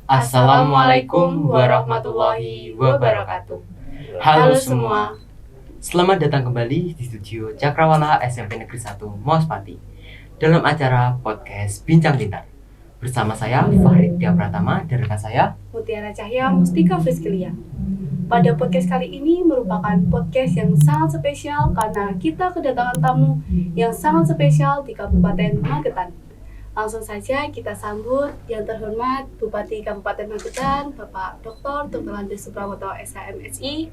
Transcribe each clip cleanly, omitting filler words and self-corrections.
Assalamualaikum warahmatullahi wabarakatuh. Halo semua, selamat datang kembali di studio Cakrawala SMP Negeri 1 Maospati dalam acara podcast Bincang Pintar. Bersama saya Fahri Dia Pratama dan rekan saya Mutiara Cahya Mustika Friskilia. Pada podcast kali ini merupakan podcast yang sangat spesial karena kita kedatangan tamu yang sangat spesial di Kabupaten Magetan. Langsung saja kita sambut yang terhormat Bupati Kabupaten Magetan, Bapak Dr. Andes Supramoto SHMSI.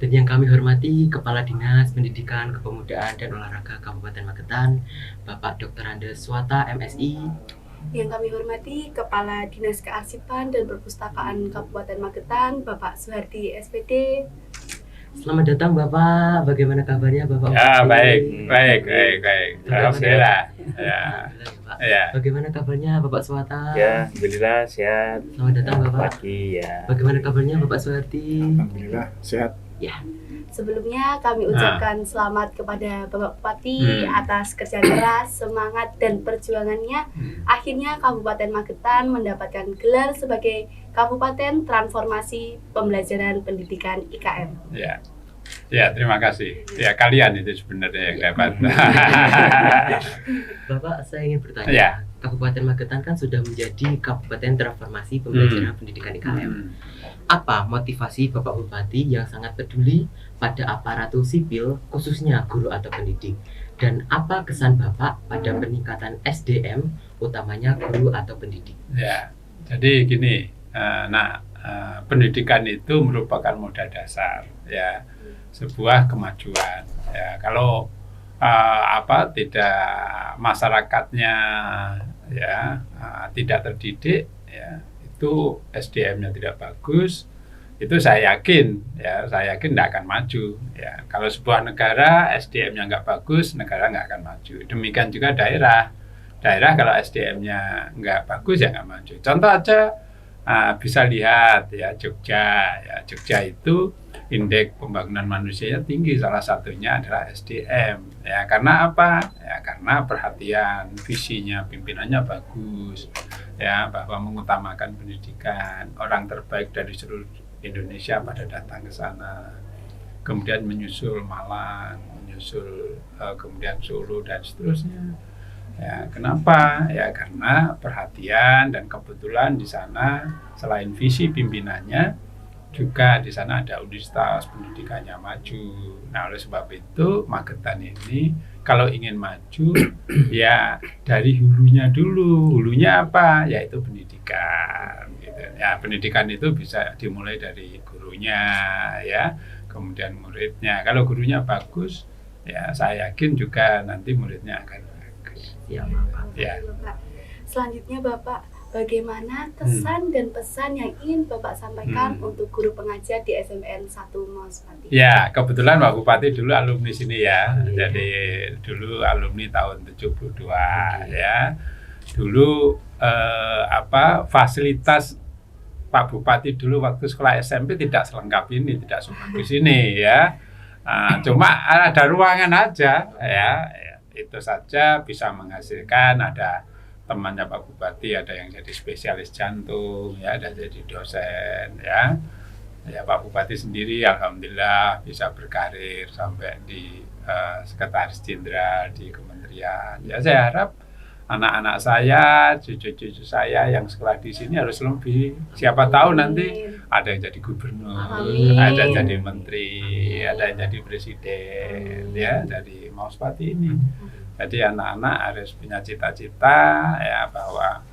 Dan yang kami hormati Kepala Dinas Pendidikan, Kepemudaan dan Olahraga Kabupaten Magetan, Bapak Dr. Andes Suwata MSI. Yang kami hormati Kepala Dinas Kearsipan dan Perpustakaan Kabupaten Magetan, Bapak Suhardi SPD. Selamat datang Bapak, bagaimana kabarnya Bapak? Ya, baik. Alhamdulillah. Ya. Bagaimana kabarnya Bapak Suwata? Ya, alhamdulillah sehat. Selamat datang Bapak. Pagi ya. Bagaimana kabarnya Bapak Suhardi? Alhamdulillah sehat. Ya. Sebelumnya kami ucapkan selamat kepada Bapak Bupati atas kerja keras, semangat dan perjuangannya. Akhirnya Kabupaten Magetan mendapatkan gelar sebagai Kabupaten Transformasi Pembelajaran Pendidikan IKM. Ya, terima kasih. Ya, kalian itu sebenarnya yang dapat. Bapak, saya ingin bertanya. Ya. Kabupaten Magetan kan sudah menjadi Kabupaten Transformasi Pembelajaran Pendidikan IKM. Apa motivasi Bapak Bupati yang sangat peduli pada aparatur sipil, khususnya guru atau pendidik? Dan apa kesan Bapak pada peningkatan SDM, utamanya guru atau pendidik? Ya, jadi gini, pendidikan itu merupakan modal dasar, ya, sebuah kemajuan. Ya, kalau tidak masyarakatnya ya tidak terdidik, ya, itu SDM-nya tidak bagus, itu saya yakin tidak akan maju. Ya, kalau sebuah negara SDM-nya nggak bagus, negara nggak akan maju. Demikian juga daerah kalau SDM-nya nggak bagus ya nggak maju. Contoh aja bisa lihat ya Jogja itu indeks pembangunan manusianya tinggi, salah satunya adalah SDM. Ya, karena apa? Ya, karena perhatian, visinya, pimpinannya bagus. Ya, bahwa mengutamakan pendidikan, orang terbaik dari seluruh Indonesia pada datang ke sana. Kemudian menyusul Malang, kemudian Solo dan seterusnya. Ya, kenapa? Ya, karena perhatian dan kebetulan di sana selain visi pimpinannya juga di sana ada universitas pendidikannya maju. Nah, oleh sebab itu Magetan ini kalau ingin maju ya dari hulunya dulu. Hulunya apa? Yaitu pendidikan. Gitu. Ya, pendidikan itu bisa dimulai dari gurunya, ya, kemudian muridnya. Kalau gurunya bagus, ya saya yakin juga nanti muridnya akan bagus. Ya, Bapak. Ya. Selanjutnya Bapak, bagaimana kesan dan pesan yang ingin Bapak sampaikan untuk guru pengajar di SMN 1 Maospati? Ya, kebetulan Pak Bupati dulu alumni sini ya. Jadi dulu alumni tahun 72 ya. Dulu fasilitas Pak Bupati dulu waktu sekolah SMP tidak selengkap ini, tidak sebagus ini ya. Cuma ada ruangan aja ya. Itu saja bisa menghasilkan, ada temannya Pak Bupati, ada yang jadi spesialis jantung, ya, ada jadi dosen, ya. Ya, Pak Bupati sendiri alhamdulillah bisa berkarir sampai di sekretaris jenderal di kementerian. Ya, saya harap anak-anak saya, cucu-cucu saya yang sekolah di sini harus lebih. Siapa tahu nanti ada yang jadi gubernur, ada yang jadi menteri, ada yang jadi presiden, ya, dari Maospati ini. Jadi anak-anak harus punya cita-cita ya bahwa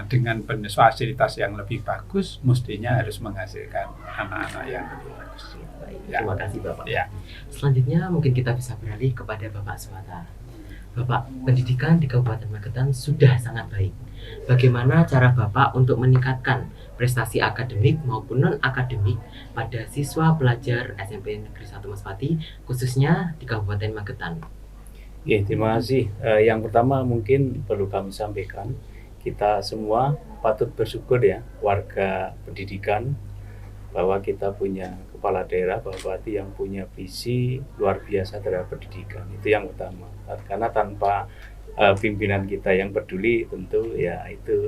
dengan fasilitas yang lebih bagus mestinya harus menghasilkan anak-anak yang lebih bagus. Ya. Terima kasih Bapak. Ya. Selanjutnya mungkin kita bisa beralih kepada Bapak Suwata. Bapak, pendidikan di Kabupaten Magetan sudah sangat baik. Bagaimana cara Bapak untuk meningkatkan prestasi akademik maupun non-akademik pada siswa pelajar SMP Negeri 1 Maospati, khususnya di Kabupaten Magetan? Oke, terima kasih. Yang pertama mungkin perlu kami sampaikan, kita semua patut bersyukur ya, warga pendidikan, bahwa kita punya kepala daerah, Bupati yang punya visi luar biasa terhadap pendidikan. Itu yang utama. Karena tanpa pimpinan kita yang peduli, tentu ya itu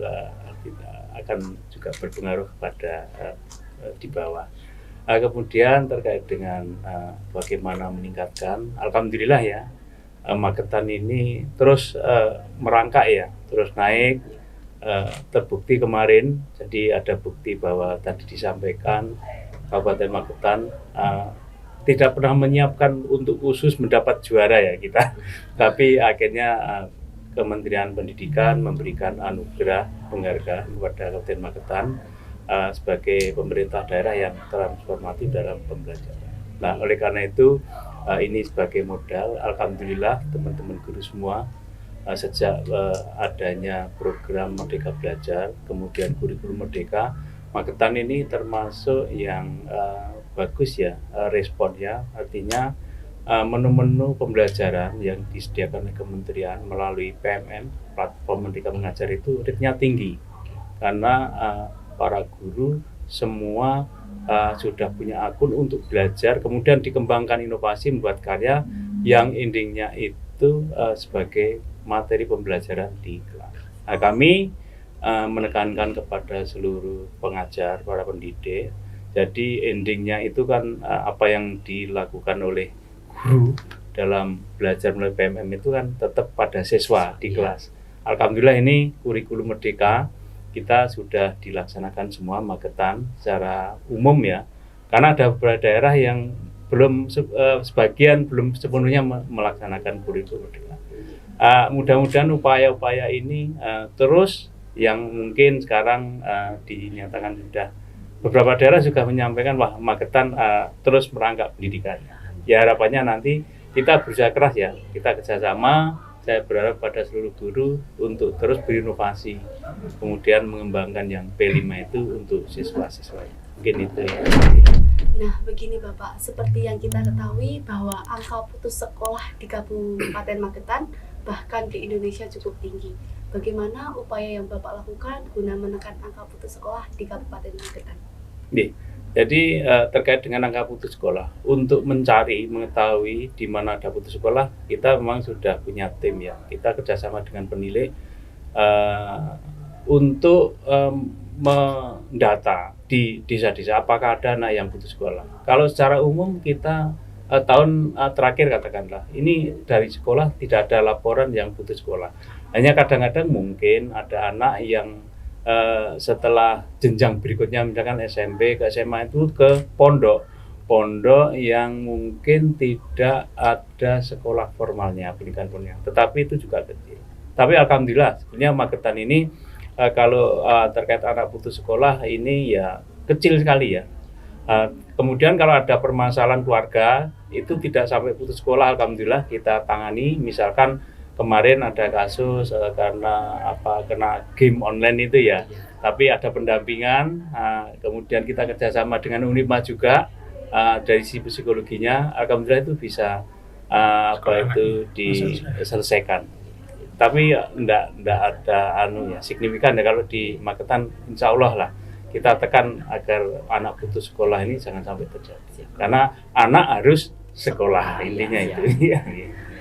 akan juga berpengaruh kepada di bawah. Kemudian terkait dengan bagaimana meningkatkan, alhamdulillah ya, Magetan ini terus merangkak ya, terus naik, terbukti kemarin. Jadi ada bukti bahwa tadi disampaikan Kabupaten Magetan tidak pernah menyiapkan untuk khusus mendapat juara ya kita, tapi akhirnya Kementerian Pendidikan memberikan anugerah penghargaan kepada Kabupaten Magetan sebagai pemerintah daerah yang transformatif dalam pembelajaran. Nah, oleh karena itu ini sebagai modal, alhamdulillah teman-teman guru semua sejak adanya program Merdeka Belajar, kemudian kurikulum Merdeka, Magetan ini termasuk yang bagus ya responnya, artinya menu-menu pembelajaran yang disediakan oleh kementerian melalui PMM, platform Merdeka Mengajar itu rate-nya tinggi karena para guru semua sudah punya akun untuk belajar, kemudian dikembangkan inovasi membuat karya yang endingnya itu sebagai materi pembelajaran di kelas. Nah, kami menekankan kepada seluruh pengajar, para pendidik, jadi endingnya itu kan apa yang dilakukan oleh guru dalam belajar melalui PMM itu kan tetap pada siswa di kelas. Alhamdulillah ini kurikulum Merdeka kita sudah dilaksanakan semua Magetan secara umum ya, karena ada beberapa daerah yang belum sebagian belum sepenuhnya melaksanakan kurikulum Merdeka. Mudah-mudahan upaya-upaya ini terus, yang mungkin sekarang dinyatakan sudah beberapa daerah juga menyampaikan wah Magetan terus merangkak pendidikan. Ya harapannya nanti kita berusaha keras ya, kita kerjasama. Saya berharap pada seluruh guru untuk terus berinovasi, kemudian mengembangkan yang P5 itu untuk siswa-siswa. Mungkin itu ya. Nah, begini Bapak, seperti yang kita ketahui bahwa angka putus sekolah di Kabupaten Magetan bahkan di Indonesia cukup tinggi. Bagaimana upaya yang Bapak lakukan guna menekan angka putus sekolah di Kabupaten Magetan? Jadi terkait dengan angka putus sekolah, untuk mengetahui di mana ada putus sekolah, kita memang sudah punya tim ya. Kita kerjasama dengan penilai untuk mendata di desa-desa apakah ada anak yang putus sekolah. Kalau secara umum kita tahun terakhir katakanlah, ini dari sekolah tidak ada laporan yang putus sekolah. Hanya kadang-kadang mungkin ada anak yang setelah jenjang berikutnya misalkan SMP ke SMA itu ke pondok yang mungkin tidak ada sekolah formalnya, pendidikan formalnya, tetapi itu juga kecil. Tapi alhamdulillah sebenarnya Magetan ini kalau terkait anak putus sekolah ini ya kecil sekali ya. Kemudian kalau ada permasalahan keluarga itu tidak sampai putus sekolah, alhamdulillah kita tangani. Misalkan kemarin ada kasus karena kena game online itu ya, tapi ada pendampingan, kemudian kita kerjasama dengan Unima juga dari sisi psikologinya, alhamdulillah itu bisa diselesaikan. Tapi enggak ada signifikan ya kalau di Magetan, insya Allah lah kita tekan agar anak putus sekolah ini jangan sampai terjadi, karena anak harus sekolah intinya itu.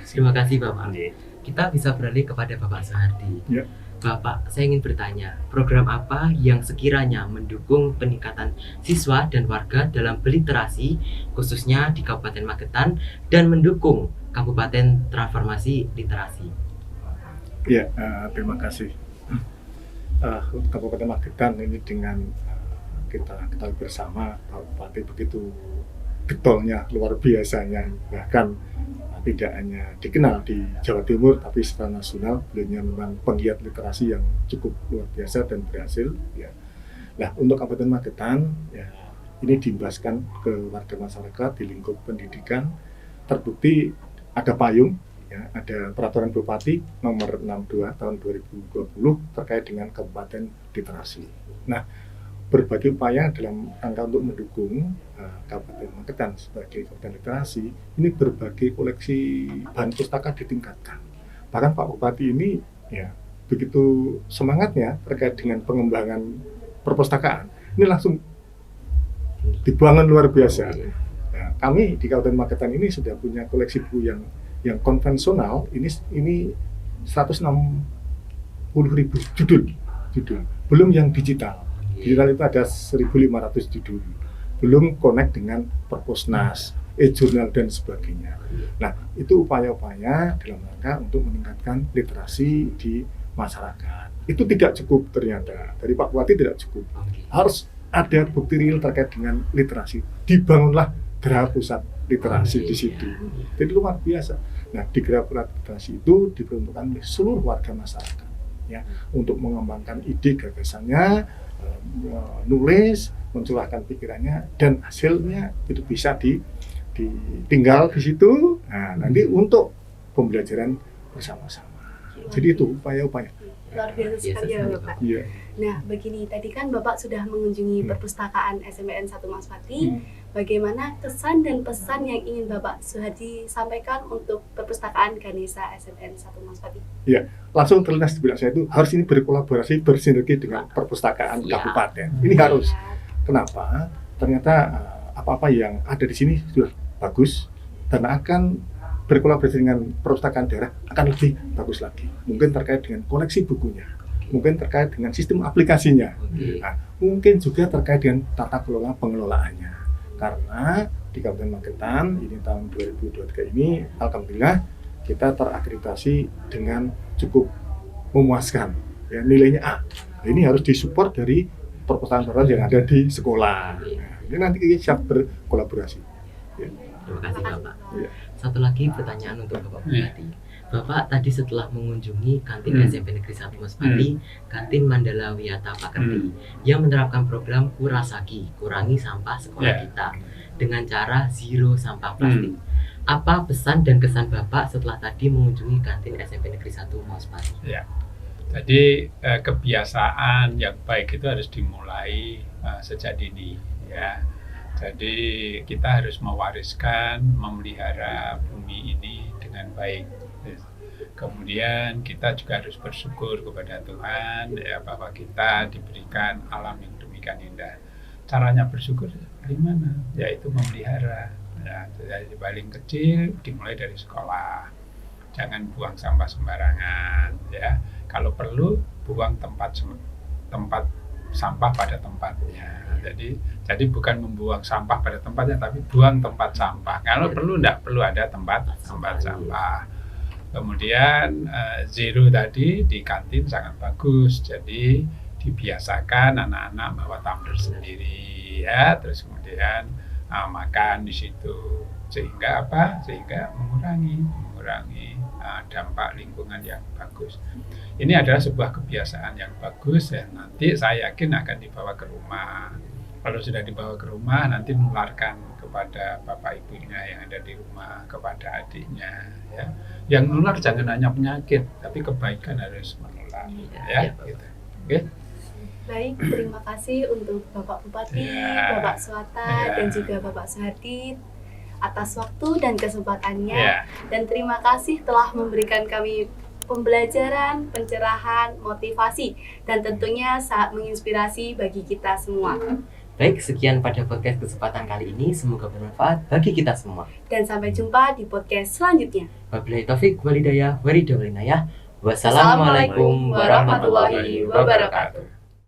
Terima kasih Bapak. Kita bisa beralih kepada Bapak Soehardi. Ya. Bapak, saya ingin bertanya, program apa yang sekiranya mendukung peningkatan siswa dan warga dalam berliterasi, khususnya di Kabupaten Magetan, dan mendukung Kabupaten Transformasi Literasi? Ya, terima kasih. Kabupaten Magetan ini dengan kita ketahui bersama, Pak Bupati begitu getolnya, luar biasanya, bahkan tidak hanya dikenal di Jawa Timur, tapi secara nasional beliau memang penggiat literasi yang cukup luar biasa dan berhasil. Ya. Nah, untuk Kabupaten Magetan, ya, ini diimbaskan ke warga masyarakat di lingkup pendidikan. Terbukti ada payung, ya, ada peraturan Bupati nomor 62 tahun 2020 terkait dengan Kabupaten Literasi. Nah, berbagai upaya dalam rangka untuk mendukung Kabupaten Magetan sebagai Kabupaten Literasi, ini berbagai koleksi bahan pustaka ditingkatkan. Bahkan Pak Bupati ini ya begitu semangatnya terkait dengan pengembangan perpustakaan, ini langsung dibuangan luar biasa. Nah, kami di Kabupaten Magetan ini sudah punya koleksi buku yang konvensional, ini 160.000 judul. judul. Belum yang digital. Digital itu ada 1.500 judul. Belum connect dengan Perpusnas, e-jurnal dan sebagainya. Nah, itu upaya-upaya dalam rangka untuk meningkatkan literasi di masyarakat. Itu tidak cukup ternyata. Dari Pak Bupati tidak cukup. Harus ada bukti real terkait dengan literasi. Dibangunlah Geraha Pusat Literasi di situ. Jadi luar biasa. Nah, di Geraha Pusat Literasi itu diperuntukkan oleh seluruh warga masyarakat, ya, untuk mengembangkan ide gagasannya, menulis, mencurahkan pikirannya, dan hasilnya itu bisa ditinggal di situ. Nah, nanti untuk pembelajaran bersama-sama. Jadi itu upaya-upaya. Luar biasa sekali ya Bapak. Iya. Nah, begini, tadi kan Bapak sudah mengunjungi perpustakaan SMPN 1 Maspati. Bagaimana kesan dan pesan yang ingin Bapak Suhadi sampaikan untuk perpustakaan Ganesha SMPN 1 Maspati? Iya, langsung terlintas di benak saya itu harus ini berkolaborasi, bersinergi dengan perpustakaan kabupaten. Ini harus. Kenapa? Ternyata apa-apa yang ada di sini sudah bagus dan akan berkolaborasi dengan perpustakaan daerah akan lebih bagus lagi. Mungkin terkait dengan koleksi bukunya, mungkin terkait dengan sistem aplikasinya, nah, mungkin juga terkait dengan tata kelola pengelolaannya. Karena di Kabupaten Magetan ini tahun 2023 ini, alhamdulillah kita terakreditasi dengan cukup memuaskan. Ya, nilainya A. Ini harus disupport dari perpustakaan yang ada di sekolah. Nah, ini nanti kita siap berkolaborasi. Ya. Terima kasih Bapak. Ya. Satu lagi pertanyaan untuk Bapak Bupati. Bapak tadi setelah mengunjungi kantin SMP Negeri 1 Maspati, kantin Mandala Wiyata Pakerti, yang menerapkan program Kurasaki, kurangi sampah sekolah kita, dengan cara zero sampah plastik. Apa pesan dan kesan Bapak setelah tadi mengunjungi kantin SMP Negeri 1 Maspati? Ya. Jadi kebiasaan yang baik itu harus dimulai sejak dini, ya. Jadi kita harus mewariskan, memelihara bumi ini dengan baik. Kemudian kita juga harus bersyukur kepada Tuhan, ya, bahwa kita diberikan alam yang demikian indah. Caranya bersyukur dari mana? Yaitu memelihara. Ya, dari paling kecil dimulai dari sekolah. Jangan buang sampah sembarangan, ya. Kalau perlu buang tempat sampah pada tempatnya. Jadi bukan membuang sampah pada tempatnya, tapi buang tempat sampah. Kalau perlu tidak perlu ada tempat sampah. Kemudian zero tadi di kantin sangat bagus. Jadi dibiasakan anak-anak bawa tumbler sendiri, ya. Terus kemudian makan di situ. Sehingga apa? Sehingga mengurangi dampak lingkungan yang bagus. Ini adalah sebuah kebiasaan yang bagus yang nanti saya yakin akan dibawa ke rumah. Kalau sudah dibawa ke rumah, nanti menularkan kepada bapak ibunya yang ada di rumah, kepada adiknya. Ya. Yang nular jangan hanya penyakit, tapi kebaikan harus menular. Ya, gitu. Oke. Baik, terima kasih untuk Bapak Bupati, Bapak Swata, dan juga Bapak Suhadi atas waktu dan kesempatannya. Dan terima kasih telah memberikan kami pembelajaran, pencerahan, motivasi, dan tentunya sangat menginspirasi bagi kita semua. Baik, sekian pada podcast kesempatan kali ini. Semoga bermanfaat bagi kita semua. Dan sampai jumpa di podcast selanjutnya. Wabillahi taufik walhidayah, waridawal inayah. Wassalamualaikum warahmatullahi wabarakatuh.